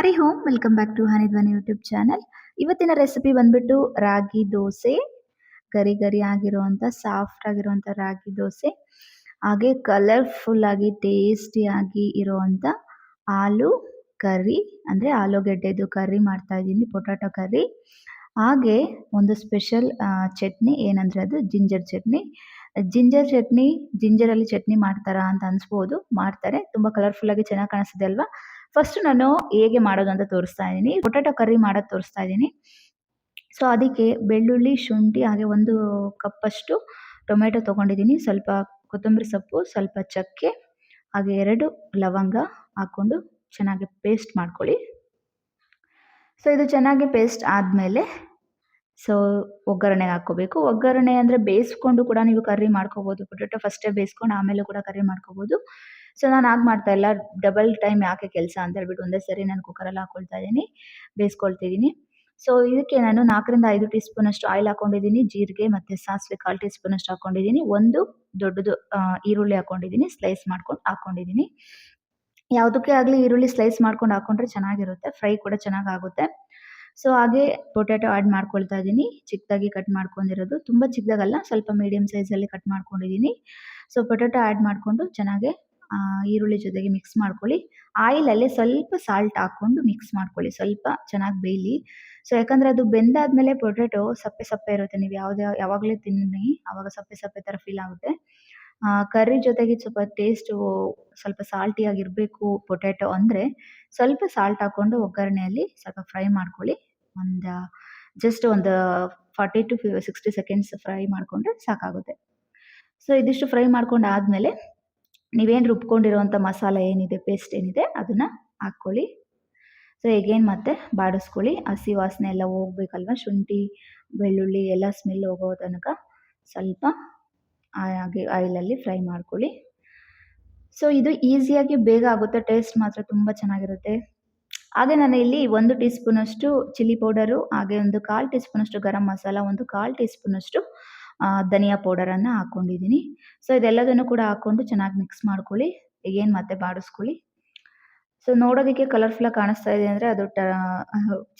Hari Om welcome back to Hanidhwani YouTube channel. ಇವತ್ತಿನ recipe ಬಂದ್ಬಿಟ್ಟು ರಾಗಿ ದೋಸೆ. ಗರಿ ಗರಿ ಆಗಿರುವಂಥ ಸಾಫ್ಟ್ ಆಗಿರುವಂಥ ರಾಗಿ ದೋಸೆ, ಹಾಗೆ ಕಲರ್ಫುಲ್ ಆಗಿ ಟೇಸ್ಟಿಯಾಗಿ ಇರುವಂಥ ಆಲೂ ಕರ್ರಿ, ಅಂದರೆ ಆಲೂಗೆಡ್ಡೆದು ಕರ್ರಿ ಮಾಡ್ತಾ ಇದ್ದೀನಿ, ಪೊಟ್ಯಾಟೊ ಕರ್ರಿ. ಹಾಗೆ ಒಂದು ಸ್ಪೆಷಲ್ ಚಟ್ನಿ, ಏನಂದರೆ ಅದು ಜಿಂಜರ್ ಚಟ್ನಿ. ಜಿಂಜರ್ ಚಟ್ನಿ, ಜಿಂಜರಲ್ಲಿ ಚಟ್ನಿ ಮಾಡ್ತಾರಾ ಅಂತ ಅನ್ಸ್ಬೋದು, ಮಾಡ್ತಾರೆ. ತುಂಬ ಕಲರ್ಫುಲ್ಲಾಗಿ ಚೆನ್ನಾಗಿ ಕಾಣಿಸ್ತಿದೆ ಅಲ್ವಾ? ಫಸ್ಟ್ ನಾನು ಹೇಗೆ ಮಾಡೋದು ಅಂತ ತೋರಿಸ್ತಾ ಇದ್ದೀನಿ. ಪೊಟ್ಯಾಟೊ ಕರ್ರಿ ಮಾಡೋದು ತೋರಿಸ್ತಾ ಇದ್ದೀನಿ. ಸೊ ಅದಕ್ಕೆ ಬೆಳ್ಳುಳ್ಳಿ, ಶುಂಠಿ, ಹಾಗೆ 1 ಕಪ್ಪಷ್ಟು ಟೊಮೆಟೊ ತೊಗೊಂಡಿದ್ದೀನಿ. ಸ್ವಲ್ಪ ಕೊತ್ತಂಬರಿ ಸೊಪ್ಪು, ಸ್ವಲ್ಪ ಚಕ್ಕೆ, ಹಾಗೆ 2 ಲವಂಗ ಹಾಕ್ಕೊಂಡು ಚೆನ್ನಾಗಿ ಪೇಸ್ಟ್ ಮಾಡ್ಕೊಳ್ಳಿ. ಸೊ ಇದು ಚೆನ್ನಾಗಿ ಪೇಸ್ಟ್ ಆದಮೇಲೆ ಸೊ ಒಗ್ಗರಣೆಗೆ ಹಾಕ್ಕೋಬೇಕು. ಒಗ್ಗರಣೆ ಅಂದರೆ ಬೇಯಿಸ್ಕೊಂಡು ಕೂಡ ನೀವು ಕರ್ರಿ ಮಾಡ್ಕೋಬೋದು. ಪೊಟ್ಯಾಟೊ ಫಸ್ಟೇ ಬೇಯಿಸ್ಕೊಂಡು ಆಮೇಲೆ ಕೂಡ ಕರ್ರಿ ಮಾಡ್ಕೋಬೋದು. ಸೊ ನಾನು ಹಾಗೆ ಮಾಡ್ತಾ ಇಲ್ಲ, ಡಬಲ್ ಟೈಮ್ ಯಾಕೆ ಕೆಲಸ ಅಂತ ಹೇಳ್ಬಿಟ್ಟು ಒಂದೇ ಸರಿ ನಾನು ಕುಕ್ಕರಲ್ಲಿ ಹಾಕ್ಕೊಳ್ತಾ ಇದ್ದೀನಿ, ಬೇಯಿಸ್ಕೊಳ್ತಿದ್ದೀನಿ. ಸೊ ಇದಕ್ಕೆ ನಾನು 4ರಿಂದ 5 ಟೀ ಸ್ಪೂನಷ್ಟು ಆಯಿಲ್ ಹಾಕ್ಕೊಂಡಿದ್ದೀನಿ. ಜೀರಿಗೆ ಮತ್ತು ಸಾಸಿವೆ 1/4 ಟೀ ಸ್ಪೂನಷ್ಟು ಹಾಕ್ಕೊಂಡಿದ್ದೀನಿ. ಒಂದು ದೊಡ್ಡದು ಈರುಳ್ಳಿ ಹಾಕ್ಕೊಂಡಿದ್ದೀನಿ, ಸ್ಲೈಸ್ ಮಾಡ್ಕೊಂಡು ಹಾಕ್ಕೊಂಡಿದ್ದೀನಿ. ಯಾವುದಕ್ಕೆ ಆಗಲಿ ಈರುಳ್ಳಿ ಸ್ಲೈಸ್ ಮಾಡ್ಕೊಂಡು ಹಾಕ್ಕೊಂಡ್ರೆ ಚೆನ್ನಾಗಿರುತ್ತೆ, ಫ್ರೈ ಕೂಡ ಚೆನ್ನಾಗಾಗುತ್ತೆ. ಸೊ ಹಾಗೆ ಪೊಟ್ಯಾಟೊ ಆ್ಯಡ್ ಮಾಡ್ಕೊಳ್ತಾ ಇದ್ದೀನಿ, ಚಿಕ್ಕದಾಗಿ ಕಟ್ ಮಾಡ್ಕೊಂಡಿರೋದು, ತುಂಬ ಚಿಕ್ಕದಾಗಲ್ಲ, ಸ್ವಲ್ಪ ಮೀಡಿಯಮ್ ಸೈಜಲ್ಲಿ ಕಟ್ ಮಾಡ್ಕೊಂಡಿದ್ದೀನಿ. ಸೊ ಪೊಟ್ಯಾಟೊ ಆ್ಯಡ್ ಮಾಡಿಕೊಂಡು ಚೆನ್ನಾಗಿ ಈರುಳ್ಳಿ ಜೊತೆಗೆ ಮಿಕ್ಸ್ ಮಾಡ್ಕೊಳ್ಳಿ. ಆಯಿಲಲ್ಲಿ ಸ್ವಲ್ಪ ಸಾಲ್ಟ್ ಹಾಕ್ಕೊಂಡು ಮಿಕ್ಸ್ ಮಾಡ್ಕೊಳ್ಳಿ, ಸ್ವಲ್ಪ ಚೆನ್ನಾಗಿ ಬೇಯಲಿ. ಸೊ ಯಾಕಂದರೆ ಅದು ಬೆಂದಾದಮೇಲೆ ಪೊಟ್ಯಾಟೊ ಸಪ್ಪೆ ಸಪ್ಪೆ ಇರುತ್ತೆ, ನೀವು ಯಾವಾಗಲೇ ತಿನ್ನಿ ಆವಾಗ ಸಪ್ಪೆ ಸಪ್ಪೆ ಥರ ಫೀಲ್ ಆಗುತ್ತೆ. ಕರ್ರಿ ಜೊತೆಗೆ ಸ್ವಲ್ಪ ಟೇಸ್ಟು ಸ್ವಲ್ಪ ಸಾಲ್ಟಿಯಾಗಿರಬೇಕು ಪೊಟ್ಯಾಟೊ ಅಂದರೆ, ಸ್ವಲ್ಪ ಸಾಲ್ಟ್ ಹಾಕ್ಕೊಂಡು ಒಗ್ಗರಣೆಯಲ್ಲಿ ಸ್ವಲ್ಪ ಫ್ರೈ ಮಾಡ್ಕೊಳ್ಳಿ. ಜಸ್ಟ್ ಒಂದು 40 ಟು 60 ಸೆಕೆಂಡ್ಸ್ ಫ್ರೈ ಮಾಡಿಕೊಂಡ್ರೆ ಸಾಕಾಗುತ್ತೆ. ಸೊ ಇದಿಷ್ಟು ಫ್ರೈ ಮಾಡ್ಕೊಂಡು ಆದಮೇಲೆ ನೀವೇನು ರುಬ್ಕೊಂಡಿರೋವಂಥ ಮಸಾಲೆ ಏನಿದೆ, ಪೇಸ್ಟ್ ಏನಿದೆ ಅದನ್ನು ಹಾಕ್ಕೊಳ್ಳಿ. ಸೊ ಎಗೇನ್ ಮತ್ತೆ ಬಾಡಿಸ್ಕೊಳ್ಳಿ, ಹಸಿ ವಾಸನೆ ಎಲ್ಲ ಹೋಗ್ಬೇಕಲ್ವ, ಶುಂಠಿ ಬೆಳ್ಳುಳ್ಳಿ ಎಲ್ಲ ಸ್ಮೆಲ್ ಹೋಗೋ ತನಕ ಸ್ವಲ್ಪ ಹಾಗೆ ಆಯಿಲಲ್ಲಿ ಫ್ರೈ ಮಾಡ್ಕೊಳ್ಳಿ. ಸೊ ಇದು ಈಸಿಯಾಗಿ ಬೇಗ ಆಗುತ್ತೆ, ಟೇಸ್ಟ್ ಮಾತ್ರ ತುಂಬ ಚೆನ್ನಾಗಿರುತ್ತೆ. ಹಾಗೆ ನಾನು ಇಲ್ಲಿ 1 ಟೀ ಸ್ಪೂನಷ್ಟು ಚಿಲ್ಲಿ ಪೌಡರು, ಹಾಗೆ ಒಂದು 1/4 ಟೀ ಸ್ಪೂನಷ್ಟು ಗರಂ ಮಸಾಲ, ಒಂದು 1/4 ಟೀ ಸ್ಪೂನಷ್ಟು ಧನಿಯಾ ಪೌಡರನ್ನು ಹಾಕ್ಕೊಂಡಿದ್ದೀನಿ. ಸೊ ಇದೆಲ್ಲದನ್ನು ಕೂಡ ಹಾಕ್ಕೊಂಡು ಚೆನ್ನಾಗಿ ಮಿಕ್ಸ್ ಮಾಡ್ಕೊಳ್ಳಿ, ಈಗೇನು ಮತ್ತೆ ಬಾಡಿಸ್ಕೊಳ್ಳಿ. ಸೊ ನೋಡೋದಕ್ಕೆ ಕಲರ್ಫುಲ್ಲಾಗಿ ಕಾಣಿಸ್ತಾ ಇದೆ ಅಂದರೆ ಅದು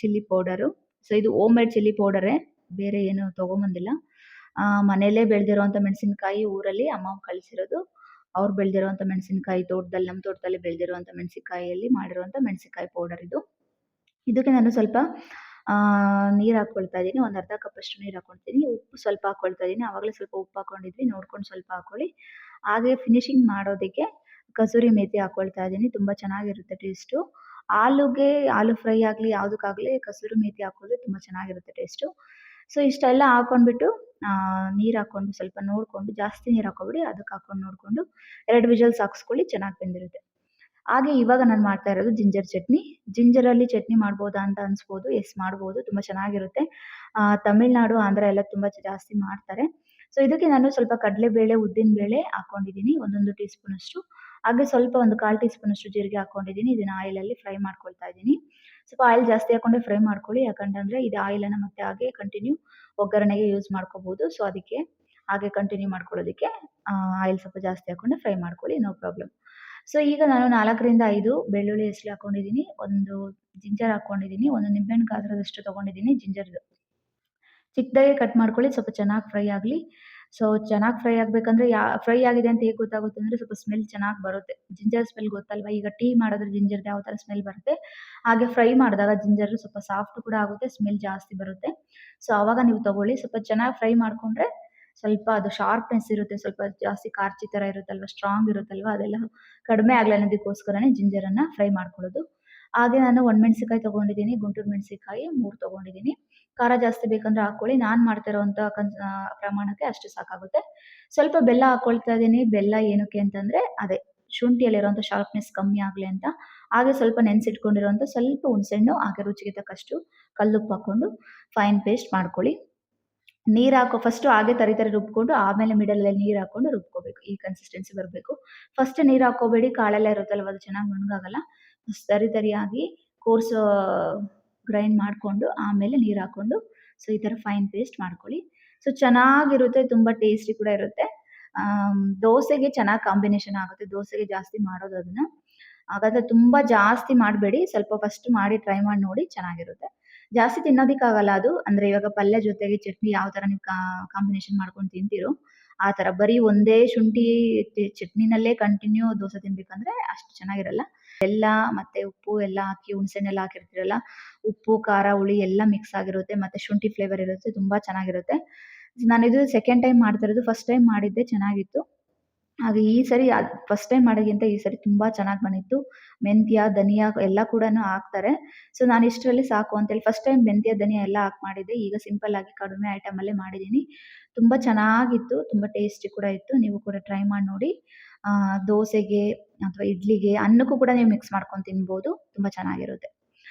ಚಿಲ್ಲಿ ಪೌಡರು. ಸೊ ಇದು ಹೋಮ್ ಮೇಡ್ ಚಿಲ್ಲಿ ಪೌಡರೇ, ಬೇರೆ ಏನು ತೊಗೊಂಬಂದಿಲ್ಲ. ಮನೆಯಲ್ಲೇ ಬೆಳೆದಿರೋವಂಥ ಮೆಣಸಿನ್ಕಾಯಿ, ಊರಲ್ಲಿ ಅಮ್ಮ ಕಳಿಸಿರೋದು. ಅವ್ರು ಬೆಳೆದಿರೋವಂಥ ಮೆಣಸಿನ್ಕಾಯಿ, ತೋಟದಲ್ಲಿ, ನಮ್ಮ ತೋಟದಲ್ಲಿ ಬೆಳೆದಿರುವಂಥ ಮೆಣಸಿನ್ಕಾಯಿಯಲ್ಲಿ ಮಾಡಿರುವಂಥ ಮೆಣಸಿನ್ಕಾಯಿ ಪೌಡರ್ ಇದು. ಇದಕ್ಕೆ ನಾನು ಸ್ವಲ್ಪ ನೀರು ಹಾಕ್ಕೊಳ್ತಾ ಇದ್ದೀನಿ, ಒಂದು ಅರ್ಧ ಕಪ್ಪಷ್ಟು ನೀರು ಹಾಕ್ಕೊಳ್ತೀನಿ. ಉಪ್ಪು ಸ್ವಲ್ಪ ಹಾಕ್ಕೊಳ್ತಾ ಇದ್ದೀನಿ, ಆವಾಗಲೇ ಸ್ವಲ್ಪ ಉಪ್ಪು ಹಾಕ್ಕೊಂಡಿದ್ವಿ, ನೋಡ್ಕೊಂಡು ಸ್ವಲ್ಪ ಹಾಕ್ಕೊಳ್ಳಿ. ಹಾಗೆ ಫಿನಿಶಿಂಗ್ ಮಾಡೋದಕ್ಕೆ ಕಸೂರಿ ಮೇಥಿ ಹಾಕ್ಕೊಳ್ತಾ ಇದ್ದೀನಿ, ತುಂಬ ಚೆನ್ನಾಗಿರುತ್ತೆ ಟೇಸ್ಟು. ಆಲೂ ಫ್ರೈ ಆಗಲಿ ಯಾವುದಕ್ಕಾಗಲಿ ಕಸೂರಿ ಮೇಥಿ ಹಾಕಿದ್ರೆ ತುಂಬ ಚೆನ್ನಾಗಿರುತ್ತೆ ಟೇಸ್ಟು. ಸೊ ಇಷ್ಟೆಲ್ಲ ಹಾಕ್ಕೊಂಡ್ಬಿಟ್ಟು ನೀರು ಹಾಕ್ಕೊಂಡು ಸ್ವಲ್ಪ ನೋಡಿಕೊಂಡು, ಜಾಸ್ತಿ ನೀರು ಹಾಕ್ಕೊಬೇಡಿ, ಅದಕ್ಕೆ ಹಾಕ್ಕೊಂಡು ನೋಡಿಕೊಂಡು 2 ವಿಷಲ್ಸ್ ಹಾಕ್ಸ್ಕೊಳ್ಳಿ, ಚೆನ್ನಾಗಿ ಬೆಂದಿರುತ್ತೆ. ಹಾಗೆ ಇವಾಗ ನಾನು ಮಾಡ್ತಾ ಇರೋದು ಜಿಂಜರ್ ಚಟ್ನಿ. ಜಿಂಜರಲ್ಲಿ ಚಟ್ನಿ ಮಾಡ್ಬೋದಾ ಅಂತ ಅನಿಸ್ಬೋದು, ಎಸ್ ಮಾಡ್ಬೋದು, ತುಂಬ ಚೆನ್ನಾಗಿರುತ್ತೆ. ತಮಿಳ್ನಾಡು, ಆಂಧ್ರ ಎಲ್ಲ ತುಂಬ ಜಾಸ್ತಿ ಮಾಡ್ತಾರೆ. ಸೊ ಇದಕ್ಕೆ ನಾನು ಸ್ವಲ್ಪ ಕಡಲೆಬೇಳೆ, ಉದ್ದಿನಬೇಳೆ ಹಾಕ್ಕೊಂಡಿದ್ದೀನಿ, 1 ಟೀ ಸ್ಪೂನಷ್ಟು. ಹಾಗೆ ಸ್ವಲ್ಪ ಒಂದು 1/4 ಟೀ ಸ್ಪೂನಷ್ಟು ಜೀರಿಗೆ ಹಾಕ್ಕೊಂಡಿದ್ದೀನಿ. ಇದನ್ನು ಆಯಿಲಲ್ಲಿ ಫ್ರೈ ಮಾಡ್ಕೊಳ್ತಾ ಇದ್ದೀನಿ. ಸ್ವಲ್ಪ ಆಯಿಲ್ ಜಾಸ್ತಿ ಹಾಕ್ಕೊಂಡೆ ಫ್ರೈ ಮಾಡ್ಕೊಳ್ಳಿ, ಯಾಕಂತಂದರೆ ಇದು ಆಯಿಲನ್ನು ಮತ್ತೆ ಹಾಗೆ ಕಂಟಿನ್ಯೂ ಒಗ್ಗರಣೆಗೆ ಯೂಸ್ ಮಾಡ್ಕೋಬೋದು. ಸೊ ಅದಕ್ಕೆ ಹಾಗೆ ಕಂಟಿನ್ಯೂ ಮಾಡ್ಕೊಳ್ಳೋದಕ್ಕೆ ಆಯಿಲ್ ಸ್ವಲ್ಪ ಜಾಸ್ತಿ ಹಾಕ್ಕೊಂಡೆ ಫ್ರೈ ಮಾಡ್ಕೊಳ್ಳಿ, ನೋ ಪ್ರಾಬ್ಲಮ್. ಸೊ ಈಗ ನಾನು 4ರಿಂದ 5 ಬೆಳ್ಳುಳ್ಳಿ ಹೆಸರು ಹಾಕ್ಕೊಂಡಿದ್ದೀನಿ, ಒಂದು ಜಿಂಜರ್ ಹಾಕ್ಕೊಂಡಿದ್ದೀನಿ, ಒಂದು ನಿಂಬೆಹಣ್ಣು ಗಾತ್ರದಷ್ಟು ತೊಗೊಂಡಿದ್ದೀನಿ ಜಿಂಜರ್ದು. ಚಿಕ್ಕದಾಗಿ ಕಟ್ ಮಾಡ್ಕೊಳ್ಳಿ, ಸ್ವಲ್ಪ ಚೆನ್ನಾಗಿ ಫ್ರೈ ಆಗಲಿ. ಸೊ ಚೆನ್ನಾಗಿ ಫ್ರೈ ಆಗಬೇಕಂದ್ರೆ ಫ್ರೈ ಆಗಿದೆ ಅಂತ ಹೇಗೆ ಗೊತ್ತಾಗುತ್ತೆ ಅಂದರೆ, ಸ್ವಲ್ಪ ಸ್ಮೆಲ್ ಚೆನ್ನಾಗಿ ಬರುತ್ತೆ. ಜಿಂಜರ್ ಸ್ಮೆಲ್ ಗೊತ್ತಲ್ವ, ಈಗ ಟೀ ಮಾಡಿದ್ರೆ ಜಿಂಜರ್ದು ಯಾವ ಥರ ಸ್ಮೆಲ್ ಬರುತ್ತೆ, ಹಾಗೆ ಫ್ರೈ ಮಾಡಿದಾಗ ಜಿಂಜರು ಸ್ವಲ್ಪ ಸಾಫ್ಟ್ ಕೂಡ ಆಗುತ್ತೆ, ಸ್ಮೆಲ್ ಜಾಸ್ತಿ ಬರುತ್ತೆ. ಸೊ ಆವಾಗ ನೀವು ತೊಗೊಳ್ಳಿ, ಸ್ವಲ್ಪ ಚೆನ್ನಾಗಿ ಫ್ರೈ ಮಾಡಿಕೊಂಡ್ರೆ ಸ್ವಲ್ಪ ಅದು ಶಾರ್ಪ್ನೆಸ್ ಇರುತ್ತೆ, ಸ್ವಲ್ಪ ಜಾಸ್ತಿ ಕಾರ್ಚಿ ಥರ ಇರುತ್ತಲ್ವ, ಸ್ಟ್ರಾಂಗ್ ಇರುತ್ತಲ್ವ, ಅದೆಲ್ಲ ಕಡಿಮೆ ಆಗಲಿ ಅನ್ನೋದಕ್ಕೋಸ್ಕರನೇ ಜಿಂಜರನ್ನು ಫ್ರೈ ಮಾಡ್ಕೊಳ್ಳೋದು. ಹಾಗೆ ನಾನು ಒಣಮೆಣ್ಸಿಕಾಯಿ ತೊಗೊಂಡಿದ್ದೀನಿ, ಗುಂಟೂರು ಮೆಣಸಿನಕಾಯಿ 3 ತೊಗೊಂಡಿದ್ದೀನಿ. ಖಾರ ಜಾಸ್ತಿ ಬೇಕಂದ್ರೆ ಹಾಕ್ಕೊಳ್ಳಿ, ನಾನು ಮಾಡ್ತಾ ಇರೋವಂಥ ಪ್ರಮಾಣಕ್ಕೆ ಅಷ್ಟು ಸಾಕಾಗುತ್ತೆ. ಸ್ವಲ್ಪ ಬೆಲ್ಲ ಹಾಕ್ಕೊಳ್ತಾ ಇದ್ದೀನಿ. ಬೆಲ್ಲ ಏನಕ್ಕೆ ಅಂತಂದರೆ ಅದೇ ಶುಂಠಿಯಲ್ಲಿರೋಂಥ ಶಾರ್ಪ್ನೆಸ್ ಕಮ್ಮಿ ಆಗಲಿ ಅಂತ. ಹಾಗೆ ಸ್ವಲ್ಪ ನೆನೆಸಿಟ್ಕೊಂಡಿರೋಂಥ ಸ್ವಲ್ಪ ಹುಣಸೆಹಣ್ಣು, ಹಾಗೆ ರುಚಿಗೆ ತಕ್ಕಷ್ಟು ಕಲ್ಲುಪ್ಪು ಹಾಕ್ಕೊಂಡು ಫೈನ್ ಪೇಸ್ಟ್ ಮಾಡ್ಕೊಳ್ಳಿ. ಫಸ್ಟು ಹಾಗೆ ತರಿ ರುಬ್ಕೊಂಡು ಆಮೇಲೆ ಮಿಡಲಲ್ಲಿ ನೀರು ಹಾಕ್ಕೊಂಡು ರುಬ್ಕೋಬೇಕು, ಈ ಕನ್ಸಿಸ್ಟೆನ್ಸಿ ಬರಬೇಕು. ಫಸ್ಟ್ ನೀರು ಹಾಕ್ಕೋಬೇಡಿ, ಕಾಳೆಲ್ಲ ಇರುತ್ತಲ್ವ, ಅದು ಚೆನ್ನಾಗಿ ನುಣ್ಣಗಾಗಲ್ಲ. ತರಿಯಾಗಿ ಕೋರ್ಸ್ ಗ್ರೈಂಡ್ ಮಾಡಿಕೊಂಡು ಆಮೇಲೆ ನೀರು ಹಾಕ್ಕೊಂಡು ಸೊ ಈ ಥರ ಫೈನ್ ಪೇಸ್ಟ್ ಮಾಡ್ಕೊಳ್ಳಿ. ಸೊ ಚೆನ್ನಾಗಿರುತ್ತೆ, ತುಂಬ ಟೇಸ್ಟಿ ಕೂಡ ಇರುತ್ತೆ. ದೋಸೆಗೆ ಚೆನ್ನಾಗಿ ಕಾಂಬಿನೇಷನ್ ಆಗುತ್ತೆ, ದೋಸೆಗೆ ಜಾಸ್ತಿ ಮಾಡೋದು ಅದನ್ನು. ಹಾಗಾದ್ರೆ ತುಂಬ ಜಾಸ್ತಿ ಮಾಡಬೇಡಿ. ಸ್ವಲ್ಪ ಫಸ್ಟ್ ಮಾಡಿ ಟ್ರೈ ಮಾಡಿ ನೋಡಿ ಚೆನ್ನಾಗಿರುತ್ತೆ. ಜಾಸ್ತಿ ತಿನ್ನೋದಕ್ಕಾಗಲ್ಲ ಅದು. ಅಂದ್ರೆ ಇವಾಗ ಪಲ್ಯ ಜೊತೆಗೆ ಚಟ್ನಿ ಯಾವ ಥರ ನೀವು ಕಾಂಬಿನೇಷನ್ ಮಾಡ್ಕೊಂಡು ತಿಂತೀರೋ, ಆ ಥರ ಬರೀ ಒಂದೇ ಶುಂಠಿ ಚಟ್ನಿನಲ್ಲೇ ಕಂಟಿನ್ಯೂ ದೋಸೆ ತಿನ್ಬೇಕಂದ್ರೆ ಅಷ್ಟು ಚೆನ್ನಾಗಿರಲ್ಲ. ಬೆಲ್ಲ ಮತ್ತೆ ಉಪ್ಪು ಎಲ್ಲ ಹಾಕಿ ಹುಣಸೆಹಣ್ಣೆಲ್ಲ ಹಾಕಿರ್ತೀರಲ್ಲ, ಉಪ್ಪು, ಖಾರ, ಹುಳಿ ಎಲ್ಲ ಮಿಕ್ಸ್ ಆಗಿರುತ್ತೆ. ಮತ್ತೆ ಶುಂಠಿ ಫ್ಲೇವರ್ ಇರುತ್ತೆ. ತುಂಬಾ ಚೆನ್ನಾಗಿರುತ್ತೆ. ನಾನಿದು ಸೆಕೆಂಡ್ ಟೈಮ್ ಮಾಡ್ತಿರೋದು. ಫಸ್ಟ್ ಟೈಮ್ ಮಾಡಿದ್ದೆ ಚೆನ್ನಾಗಿತ್ತು. ಹಾಗೆ ಈ ಸರಿ ಫಸ್ಟ್ ಟೈಮ್ ಮಾಡೋದ್ಕಿಂತ ಈ ಸರಿ ತುಂಬಾ ಚೆನ್ನಾಗಿ ಬಂದಿತ್ತು. ಮೆಂತ್ಯ, ಧನಿಯಾ ಎಲ್ಲ ಕೂಡನು ಹಾಕ್ತಾರೆ. ಸೊ ನಾನು ಇಷ್ಟರಲ್ಲಿ ಸಾಕು ಅಂತೇಳಿ ಫಸ್ಟ್ ಟೈಮ್ ಮೆಂತ್ಯ, ಧನಿಯಾ ಎಲ್ಲ ಹಾಕಿ ಮಾಡಿದ್ದೆ. ಈಗ ಸಿಂಪಲ್ ಆಗಿ ಕಡಿಮೆ ಐಟಮಲ್ಲೇ ಮಾಡಿದ್ದೀನಿ. ತುಂಬ ಚೆನ್ನಾಗಿತ್ತು. ತುಂಬ ಟೇಸ್ಟಿ ಕೂಡ ಇತ್ತು. ನೀವು ಕೂಡ ಟ್ರೈ ಮಾಡಿ ನೋಡಿ. ದೋಸೆಗೆ ಅಥವಾ ಇಡ್ಲಿಗೆ, ಅನ್ನಕ್ಕೂ ಕೂಡ ನೀವು ಮಿಕ್ಸ್ ಮಾಡ್ಕೊಂಡು ತಿನ್ಬೋದು. ತುಂಬ ಚೆನ್ನಾಗಿರುತ್ತೆ.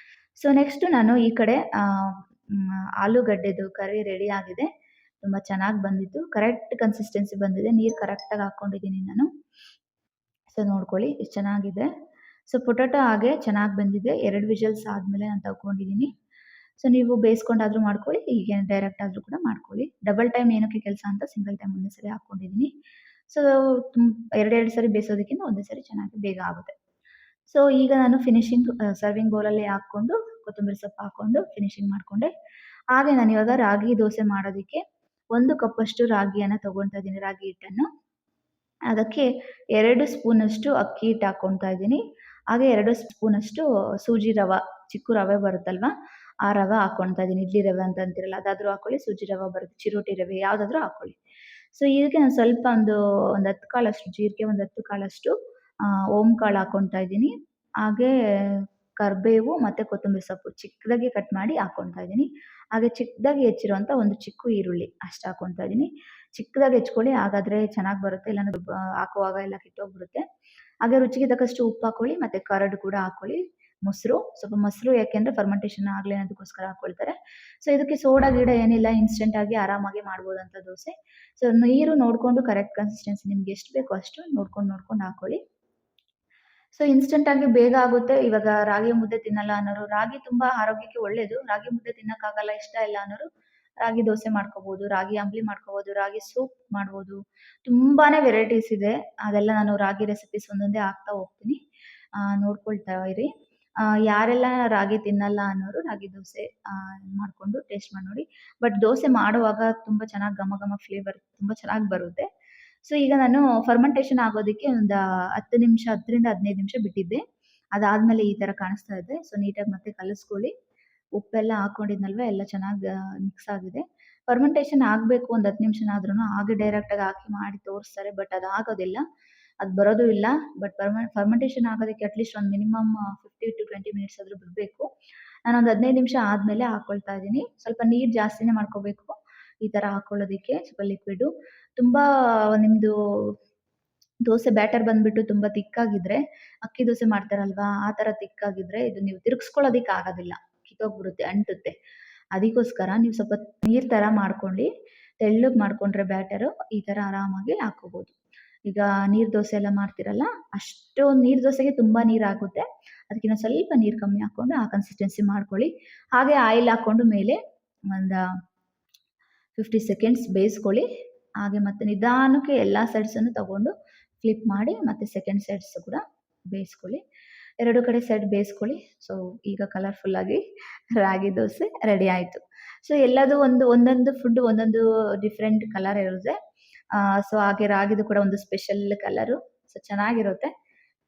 ಸೊ ನೆಕ್ಸ್ಟ್ ನಾನು ಈ ಕಡೆ ಆಲೂಗಡ್ಡೆದು ಕರಿ ರೆಡಿ ಆಗಿದೆ. ತುಂಬ ಚೆನ್ನಾಗಿ ಬಂದಿತ್ತು. ಕರೆಕ್ಟ್ ಕನ್ಸಿಸ್ಟೆನ್ಸಿ ಬಂದಿದೆ. ನೀರು ಕರೆಕ್ಟಾಗಿ ಹಾಕ್ಕೊಂಡಿದ್ದೀನಿ ನಾನು. ಸೊ ನೋಡ್ಕೊಳ್ಳಿ ಎಷ್ಟು ಚೆನ್ನಾಗಿದೆ. ಸೊ ಪೊಟಾಟೊ ಹಾಗೆ ಚೆನ್ನಾಗಿ ಬಂದಿದೆ. 2 ವಿಷಲ್ಸ್ ಆದಮೇಲೆ ನಾನು ತಗೊಂಡಿದ್ದೀನಿ. ಸೊ ನೀವು ಬೇಯಿಸ್ಕೊಂಡಾದ್ರೂ ಮಾಡ್ಕೊಳ್ಳಿ, ಹೀಗೆ ಡೈರೆಕ್ಟ್ ಆದ್ರೂ ಕೂಡ ಮಾಡ್ಕೊಳ್ಳಿ. ಡಬಲ್ ಟೈಮ್ ಏನಕ್ಕೆ ಕೆಲಸ ಅಂತ ಸಿಂಗಲ್ ಟೈಮ್ ಒಂದೇ ಸರಿ ಹಾಕ್ಕೊಂಡಿದ್ದೀನಿ. ಸೊ ಎರಡೆರಡು ಸರಿ ಬೇಯಿಸೋದಕ್ಕಿಂತ ಒಂದೇ ಸರಿ ಚೆನ್ನಾಗಿ ಬೇಗ ಆಗುತ್ತೆ. ಸೊ ಈಗ ನಾನು ಫಿನಿಶಿಂಗ್ ಸರ್ವಿಂಗ್ ಬೌಲಲ್ಲಿ ಹಾಕ್ಕೊಂಡು ಕೊತ್ತಂಬರಿ ಸೊಪ್ಪು ಹಾಕ್ಕೊಂಡು ಫಿನಿಶಿಂಗ್ ಮಾಡಿಕೊಂಡೆ. ಹಾಗೆ ನಾನಿವಾಗ ರಾಗಿ ದೋಸೆ ಮಾಡೋದಕ್ಕೆ 1 ಕಪ್ಪಷ್ಟು ರಾಗಿಯನ್ನು ತಗೊಳ್ತಾ ಇದ್ದೀನಿ, ರಾಗಿ ಹಿಟ್ಟನ್ನು. ಅದಕ್ಕೆ 2 ಸ್ಪೂನಷ್ಟು ಅಕ್ಕಿ ಹಿಟ್ಟು ಹಾಕ್ಕೊಳ್ತಾ ಇದ್ದೀನಿ. ಹಾಗೆ 2 ಸ್ಪೂನಷ್ಟು ಸೂಜಿ ರವೆ, ಚಿಕ್ಕ ರವೆ ಬರುತ್ತಲ್ವಾ, ಆ ರವೆ ಹಾಕ್ಕೊಳ್ತಾ ಇದ್ದೀನಿ. ಇಡ್ಲಿ ರವೆ ಅಂತ ಅಂತೀರಲ್ಲ ಅದಾದರೂ ಹಾಕ್ಕೊಳ್ಳಿ, ಸೂಜಿ ರವೆ ಬರುತ್ತೆ, ಚಿರೋಟಿ ರವೆ ಯಾವುದಾದ್ರೂ ಹಾಕ್ಕೊಳ್ಳಿ. ಸೊ ಇದಕ್ಕೆ ನಾನು ಸ್ವಲ್ಪ ಒಂದು 10 ಕಾಳಷ್ಟು ಜೀರಿಗೆ, ಒಂದು 10 ಕಾಳಷ್ಟು ಓಮ್ ಕಾಳು ಹಾಕ್ಕೊಳ್ತಾ ಇದ್ದೀನಿ. ಹಾಗೇ ಕರಿಬೇವು ಮತ್ತು ಕೊತ್ತಂಬರಿ ಸೊಪ್ಪು ಚಿಕ್ಕದಾಗಿ ಕಟ್ ಮಾಡಿ ಹಾಕ್ಕೊಳ್ತಾ ಇದ್ದೀನಿ. ಹಾಗೆ ಚಿಕ್ಕದಾಗಿ ಹೆಚ್ಚಿರುವಂಥ ಒಂದು ಚಿಕ್ಕ ಈರುಳ್ಳಿ ಅಷ್ಟು ಹಾಕ್ಕೊಳ್ತಾ ಇದ್ದೀನಿ. ಚಿಕ್ಕದಾಗಿ ಹೆಚ್ಕೊಳ್ಳಿ, ಹಾಗಾದರೆ ಚೆನ್ನಾಗಿ ಬರುತ್ತೆ. ಇಲ್ಲಾಂದ್ರೆ ಹಾಕುವಾಗ ಎಲ್ಲ ಕೆಟ್ಟೋಗ್ಬಿಡುತ್ತೆ. ಹಾಗೆ ರುಚಿಗೆ ತಕ್ಕಷ್ಟು ಉಪ್ಪು ಹಾಕ್ಕೊಳ್ಳಿ, ಮತ್ತು ಕರಡು ಕೂಡ ಹಾಕ್ಕೊಳ್ಳಿ. ಮೊಸರು, ಸ್ವಲ್ಪ ಮೊಸರು ಯಾಕೆಂದರೆ ಫರ್ಮೆಂಟೇಷನ್ ಆಗಲಿ ಅನ್ನೋದಕ್ಕೋಸ್ಕರ ಹಾಕ್ಕೊಳ್ತಾರೆ. ಸೊ ಇದಕ್ಕೆ ಸೋಡಾ ಗೀಡ ಏನಿಲ್ಲ, ಇನ್ಸ್ಟೆಂಟಾಗಿ ಆರಾಮಾಗಿ ಮಾಡ್ಬೋದಂಥ ದೋಸೆ. ಸೊ ನೀರು ನೋಡಿಕೊಂಡು ಕರೆಕ್ಟ್ ಕನ್ಸಿಸ್ಟೆನ್ಸಿ ನಿಮ್ಗೆ ಎಷ್ಟು ಬೇಕೋ ಅಷ್ಟು ನೋಡ್ಕೊಂಡು ಹಾಕ್ಕೊಳ್ಳಿ. ಸೊ ಇನ್ಸ್ಟೆಂಟಾಗಿ ಬೇಗ ಆಗುತ್ತೆ. ಇವಾಗ ರಾಗಿ ಮುದ್ದೆ ತಿನ್ನಲ್ಲ ಅನ್ನೋರು, ರಾಗಿ ತುಂಬ ಆರೋಗ್ಯಕ್ಕೆ ಒಳ್ಳೆಯದು. ರಾಗಿ ಮುದ್ದೆ ತಿನ್ನೋಕ್ಕಾಗಲ್ಲ, ಇಷ್ಟ ಇಲ್ಲ ಅನ್ನೋರು ರಾಗಿ ದೋಸೆ ಮಾಡ್ಕೋಬೋದು, ರಾಗಿ ಅಂಬಲಿ ಮಾಡ್ಕೋಬೋದು, ರಾಗಿ ಸೂಪ್ ಮಾಡ್ಬೋದು. ತುಂಬಾ ವೆರೈಟೀಸ್ ಇದೆ. ಅದೆಲ್ಲ ನಾನು ರಾಗಿ ರೆಸಿಪೀಸ್ ಒಂದೊಂದೇ ಹಾಕ್ತಾ ಹೋಗ್ತೀನಿ. ನೋಡ್ಕೊಳ್ತಾ ಇರಿ. ಯಾರೆಲ್ಲ ರಾಗಿ ತಿನ್ನಲ್ಲ ಅನ್ನೋರು ರಾಗಿ ದೋಸೆ ಮಾಡಿಕೊಂಡು ಟೇಸ್ಟ್ ಮಾಡಿ ನೋಡಿ. ಬಟ್ ದೋಸೆ ಮಾಡುವಾಗ ತುಂಬ ಚೆನ್ನಾಗಿ ಘಮ ಘಮ ಫ್ಲೇವರ್ ತುಂಬ ಚೆನ್ನಾಗಿ ಬರುತ್ತೆ. ಸೊ ಈಗ ನಾನು ಫರ್ಮೆಂಟೇಷನ್ ಆಗೋದಕ್ಕೆ ಒಂದು 10 ನಿಮಿಷ, 10ರಿಂದ 15 ನಿಮಿಷ ಬಿಟ್ಟಿದ್ದೆ. ಅದಾದಮೇಲೆ ಈ ಥರ ಕಾಣಿಸ್ತಾ ಇದೆ. ಸೊ ನೀಟಾಗಿ ಮತ್ತೆ ಕಲಿಸ್ಕೊಳ್ಳಿ. ಉಪ್ಪೆಲ್ಲ ಹಾಕ್ಕೊಂಡಿದ್ನಲ್ವ, ಎಲ್ಲ ಚೆನ್ನಾಗಿ ಮಿಕ್ಸ್ ಆಗಿದೆ. ಫರ್ಮೆಂಟೇಷನ್ ಆಗಬೇಕು ಒಂದು 10 ನಿಮಿಷನಾದ್ರೂ, ಹಾಗೆ ಡೈರೆಕ್ಟಾಗಿ ಹಾಕಿ ಮಾಡಿ ತೋರಿಸ್ತಾರೆ. ಬಟ್ ಅದು ಆಗೋದಿಲ್ಲ, ಅದು ಬರೋದು ಇಲ್ಲ. ಬಟ್ ಫರ್ಮೆಂಟೇಷನ್ ಆಗೋದಕ್ಕೆ ಅಟ್ಲೀಸ್ಟ್ ಒಂದು ಮಿನಿಮಮ್ 15 to 20 ಮಿನಿಟ್ಸ್ ಆದರೂ ಬಿಡಬೇಕು. ನಾನೊಂದು 15 ನಿಮಿಷ ಆದಮೇಲೆ ಹಾಕ್ಕೊಳ್ತಾ ಇದ್ದೀನಿ. ಸ್ವಲ್ಪ ನೀರು ಜಾಸ್ತಿನೇ ಮಾಡ್ಕೋಬೇಕು ಈ ಥರ ಹಾಕ್ಕೊಳ್ಳೋದಕ್ಕೆ, ಸ್ವಲ್ಪ ಲಿಕ್ವಿಡು. ತುಂಬ ನಿಮ್ಮದು ದೋಸೆ ಬ್ಯಾಟರ್ ಬಂದುಬಿಟ್ಟು ತುಂಬ ತಿಕ್ಕಾಗಿದ್ದರೆ, ಅಕ್ಕಿ ದೋಸೆ ಮಾಡ್ತಾರಲ್ವಾ ಆ ಥರ ತಿಕ್ಕಾಗಿದ್ದರೆ ಇದು ನೀವು ತಿರುಗಿಸ್ಕೊಳ್ಳೋದಕ್ಕೆ ಆಗೋದಿಲ್ಲ, ಕಿತ್ತೋಗ್ಬಿಡುತ್ತೆ, ಅಂಟುತ್ತೆ. ಅದಕ್ಕೋಸ್ಕರ ನೀವು ಸ್ವಲ್ಪ ನೀರು ಥರ ಮಾಡ್ಕೊಂಡು ತೆಳ್ಳಗೆ ಮಾಡಿಕೊಂಡ್ರೆ ಬ್ಯಾಟರು ಈ ಥರ ಆರಾಮಾಗಿ ಹಾಕ್ಕೋಬೋದು. ಈಗ ನೀರು ದೋಸೆ ಎಲ್ಲ ಮಾಡ್ತೀರಲ್ಲ, ಅಷ್ಟು ನೀರು ದೋಸೆಗೆ ತುಂಬ ನೀರು ಆಗುತ್ತೆ. ಅದಕ್ಕಿಂತ ಸ್ವಲ್ಪ ನೀರು ಕಮ್ಮಿ ಹಾಕ್ಕೊಂಡು ಆ ಕನ್ಸಿಸ್ಟೆನ್ಸಿ ಮಾಡ್ಕೊಳ್ಳಿ. ಹಾಗೆ ಆಯಿಲ್ ಹಾಕ್ಕೊಂಡು ಮೇಲೆ ಒಂದು 50 ಸೆಕೆಂಡ್ಸ್ ಬೇಯಿಸ್ಕೊಳ್ಳಿ. ಹಾಗೆ ಮತ್ತೆ ನಿಧಾನಕ್ಕೆ ಎಲ್ಲ ಸೈಡ್ಸನ್ನು ತಗೊಂಡು ಫ್ಲಿಪ್ ಮಾಡಿ ಮತ್ತೆ ಸೆಕೆಂಡ್ ಸೈಡ್ಸ್ ಕೂಡ ಬೇಯಿಸ್ಕೊಳ್ಳಿ. 2 ಕಡೆ ಸೈಡ್ ಬೇಯಿಸ್ಕೊಳ್ಳಿ. ಸೊ ಈಗ ಕಲರ್ಫುಲ್ಲಾಗಿ ರಾಗಿ ದೋಸೆ ರೆಡಿ ಆಯಿತು. ಸೊ ಎಲ್ಲದು ಒಂದೊಂದು ಫುಡ್ ಒಂದೊಂದು ಡಿಫ್ರೆಂಟ್ ಕಲರ್ ಇರುತ್ತೆ. ಸೊ ಹಾಗೆ ರಾಗಿದು ಕೂಡ ಒಂದು ಸ್ಪೆಷಲ್ ಕಲರು. ಸೊ ಚೆನ್ನಾಗಿರುತ್ತೆ.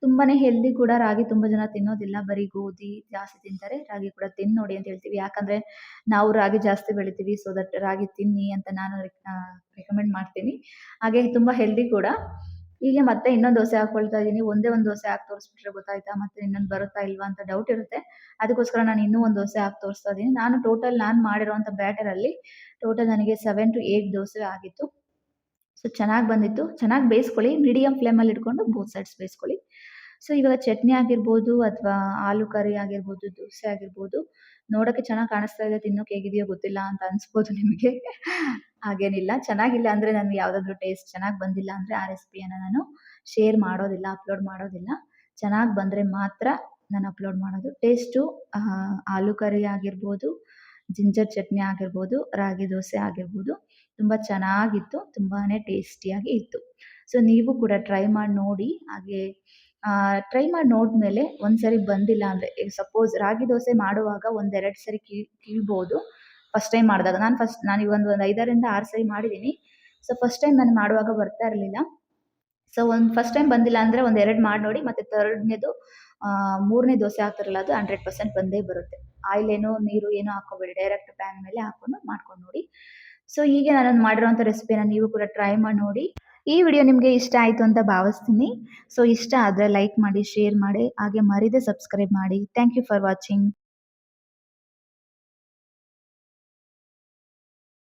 ತುಂಬಾ ಹೆಲ್ದಿ ಕೂಡ. ರಾಗಿ ತುಂಬ ಜನ ತಿನ್ನೋದಿಲ್ಲ, ಬರೀ ಗೋಧಿ ಜಾಸ್ತಿ ತಿಂತಾರೆ. ರಾಗಿ ಕೂಡ ತಿಂದು ನೋಡಿ ಅಂತ ಹೇಳ್ತೀವಿ. ಯಾಕಂದರೆ ನಾವು ರಾಗಿ ಜಾಸ್ತಿ ಬೆಳಿತೀವಿ. ಸೊ ದಟ್ ರಾಗಿ ತಿನ್ನಿ ಅಂತ ನಾನು ರೆಕಮೆಂಡ್ ಮಾಡ್ತೀನಿ. ಹಾಗೆ ತುಂಬ ಹೆಲ್ದಿ ಕೂಡ. ಹೀಗೆ ಮತ್ತೆ ಇನ್ನೊಂದು ದೋಸೆ ಹಾಕ್ಕೊಳ್ತಾ ಇದ್ದೀನಿ. ಒಂದೇ ಒಂದು ದೋಸೆ ಹಾಕಿ ತೋರಿಸ್ಬಿಟ್ರೆ ಗೊತ್ತಾಯ್ತಾ, ಮತ್ತೆ ಇನ್ನೊಂದು ಬರುತ್ತಾ ಇಲ್ವಾ ಅಂತ ಡೌಟ್ ಇರುತ್ತೆ. ಅದಕ್ಕೋಸ್ಕರ ನಾನು ಇನ್ನೂ ಒಂದು ದೋಸೆ ಹಾಕಿ ತೋರಿಸ್ತಾ ಇದ್ದೀನಿ. ನಾನು ಮಾಡಿರೋಂಥ ಬ್ಯಾಟರಲ್ಲಿ ಟೋಟಲ್ ನನಗೆ 7 to 8 ದೋಸೆ ಆಗಿತ್ತು. ಸೊ ಚೆನ್ನಾಗಿ ಬಂದಿತ್ತು. ಚೆನ್ನಾಗಿ ಬೇಯಿಸ್ಕೊಳ್ಳಿ, ಮೀಡಿಯಮ್ ಫ್ಲೇಮಲ್ಲಿ ಇಟ್ಕೊಂಡು ಬೋತ್ ಸೈಡ್ಸ್ ಬೇಯಿಸ್ಕೊಳ್ಳಿ. ಸೊ ಇವಾಗ ಚಟ್ನಿ ಆಗಿರ್ಬೋದು ಅಥವಾ ಆಲೂ ಕರಿ ಆಗಿರ್ಬೋದು, ದೋಸೆ ಆಗಿರ್ಬೋದು, ನೋಡೋಕ್ಕೆ ಚೆನ್ನಾಗಿ ಕಾಣಿಸ್ತಾ ಇದೆ, ತಿನ್ನೋಕೆ ಹೇಗಿದೆಯೋ ಗೊತ್ತಿಲ್ಲ ಅಂತ ಅನಿಸ್ಬೋದು ನಿಮಗೆ. ಹಾಗೇನಿಲ್ಲ, ಚೆನ್ನಾಗಿಲ್ಲ ಅಂದರೆ ನನಗೆ ಯಾವುದಾದ್ರೂ ಟೇಸ್ಟ್ ಚೆನ್ನಾಗಿ ಬಂದಿಲ್ಲ ಅಂದರೆ ಆ ರೆಸಿಪಿಯನ್ನು ನಾನು ಶೇರ್ ಮಾಡೋದಿಲ್ಲ, ಅಪ್ಲೋಡ್ ಮಾಡೋದಿಲ್ಲ. ಚೆನ್ನಾಗಿ ಬಂದರೆ ಮಾತ್ರ ನಾನು ಅಪ್ಲೋಡ್ ಮಾಡೋದು. ಟೇಸ್ಟು ಆಲೂ ಕರಿ ಆಗಿರ್ಬೋದು, ಜಿಂಜರ್ ಚಟ್ನಿ ಆಗಿರ್ಬೋದು, ರಾಗಿ ದೋಸೆ ಆಗಿರ್ಬೋದು, ತುಂಬ ಚೆನ್ನಾಗಿತ್ತು. ತುಂಬಾ ಟೇಸ್ಟಿಯಾಗಿ ಇತ್ತು. ಸೊ ನೀವು ಕೂಡ ಟ್ರೈ ಮಾಡಿ ನೋಡಿ. ಹಾಗೆ ಟ್ರೈ ಮಾಡಿ ನೋಡಿದ್ಮೇಲೆ ಒಂದ್ಸರಿ ಬಂದಿಲ್ಲ ಅಂದರೆ, ಈಗ ಸಪೋಸ್ ರಾಗಿ ದೋಸೆ ಮಾಡುವಾಗ ಒಂದೆರಡು ಸರಿ ಕೀಳ್ಬೋದು ಫಸ್ಟ್ ಟೈಮ್ ಮಾಡಿದಾಗ. ನಾನು ಈಗ ಒಂದು 5ರಿಂದ 6 ಸರಿ ಮಾಡಿದ್ದೀನಿ. ಸೊ ಫಸ್ಟ್ ಟೈಮ್ ನಾನು ಮಾಡುವಾಗ ಬರ್ತಾ ಇರಲಿಲ್ಲ. ಸೊ ಫಸ್ಟ್ ಟೈಮ್ ಬಂದಿಲ್ಲ ಅಂದರೆ ಒಂದು 2 ಮಾಡಿ ನೋಡಿ, ಮತ್ತೆ ಥರ್ಡ್‌ನೇದು 3ನೇ ದೋಸೆ ಹಾಕ್ತಿರಲ್ಲ ಅದು 100% ಬಂದೇ ಬರುತ್ತೆ. ಆಯಿಲ್ ಏನೋ ನೀರು ಏನೋ ಹಾಕ್ಕೋಬೇಡಿ, ಡೈರೆಕ್ಟ್ ಪ್ಯಾನ್ ಮೇಲೆ ಹಾಕೊಂಡು ಮಾಡ್ಕೊಂಡು ನೋಡಿ. ಸೊ ಹೀಗೆ ನಾನು ಮಾಡಿರೋಂಥ ರೆಸಿಪಿನ ನೀವು ಕೂಡ ಟ್ರೈ ಮಾಡಿ ನೋಡಿ. ಈ ವಿಡಿಯೋ ನಿಮಗೆ ಇಷ್ಟ ಆಯಿತು ಅಂತ ಭಾವಿಸ್ತೀನಿ. ಸೊ ಇಷ್ಟ ಆದರೆ ಲೈಕ್ ಮಾಡಿ, ಶೇರ್ ಮಾಡಿ, ಹಾಗೆ ಮರೀದೆ ಸಬ್ಸ್ಕ್ರೈಬ್ ಮಾಡಿ. Thank you for watching.